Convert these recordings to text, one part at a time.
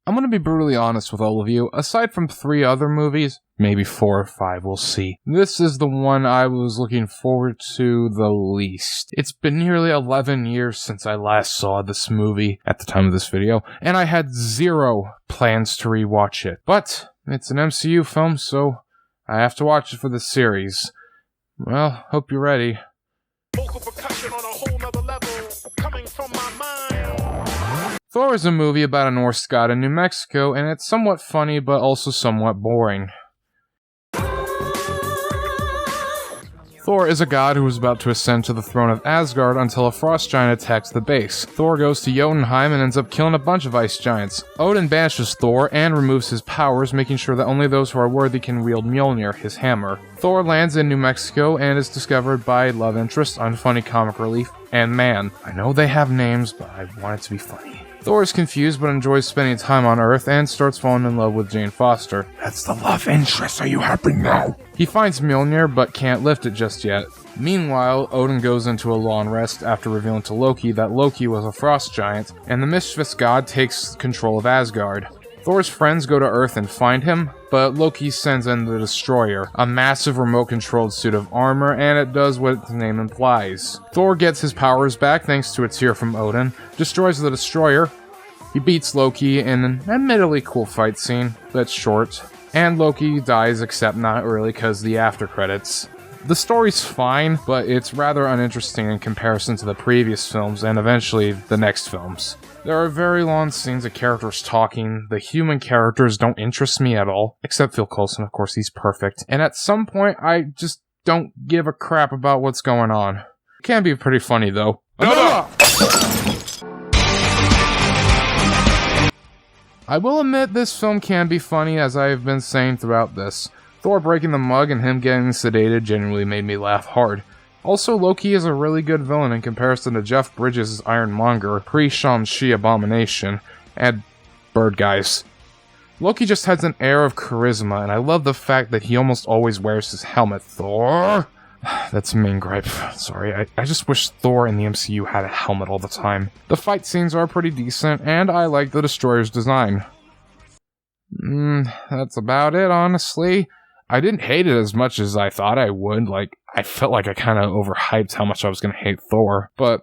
I'm gonna be brutally honest with all of you. Aside from 3 other movies, maybe 4 or 5, we'll see, this is the one I was looking forward to the least. It's been nearly 11 years since I last saw this movie at the time of this video, and I had 0 plans to rewatch it. But it's an MCU film, so I have to watch it for the series. Well, hope you're ready. Vocal percussion on a whole nother level, coming from my mind. Thor is a movie about a Norse god in New Mexico, and it's somewhat funny, but also somewhat boring. Thor is a god who is about to ascend to the throne of Asgard until a frost giant attacks the base. Thor goes to Jotunheim and ends up killing a bunch of ice giants. Odin banishes Thor and removes his powers, making sure that only those who are worthy can wield Mjolnir, his hammer. Thor lands in New Mexico and is discovered by love interest, unfunny comic relief, and man. I know they have names, but I want it to be funny. Thor is confused but enjoys spending time on Earth and starts falling in love with Jane Foster. That's the love interest, are you happy now? He finds Mjolnir but can't lift it just yet. Meanwhile, Odin goes into a long rest after revealing to Loki that Loki was a frost giant, and the mischievous god takes control of Asgard. Thor's friends go to Earth and find him, but Loki sends in the Destroyer, a massive remote-controlled suit of armor, and it does what its name implies. Thor gets his powers back thanks to a tear from Odin, destroys the Destroyer, he beats Loki in an admittedly cool fight scene that's short, and Loki dies, except not really because the after credits. The story's fine, but it's rather uninteresting in comparison to the previous films and eventually the next films. There are very long scenes of characters talking, the human characters don't interest me at all, except Phil Coulson, of course, he's perfect, and at some point I just don't give a crap about what's going on. It can be pretty funny though. I will admit this film can be funny, as I have been saying throughout this. Thor breaking the mug and him getting sedated genuinely made me laugh hard. Also, Loki is a really good villain in comparison to Jeff Bridges' Ironmonger, pre-Shang-Chi Abomination, and Bird Guys. Loki just has an air of charisma, and I love the fact that he almost always wears his helmet. Thor? That's a main gripe. Sorry, I just wish Thor in the MCU had a helmet all the time. The fight scenes are pretty decent, and I like the Destroyer's design. That's about it, honestly. I didn't hate it as much as I thought I would. Like, I felt like I kind of overhyped how much I was going to hate Thor, but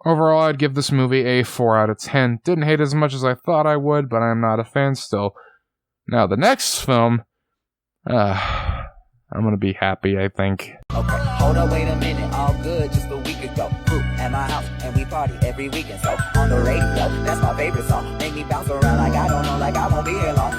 overall, I'd give this movie a 4 out of 10. Didn't hate it as much as I thought I would, but I'm not a fan still. Now, the next film, I'm gonna be happy, I think. Okay, hold on, wait a minute, all good, just a week ago. Group at my house, and we party every weekend. So, on the radio, that's my favorite song. Make me bounce around like I don't know, like I won't be here long.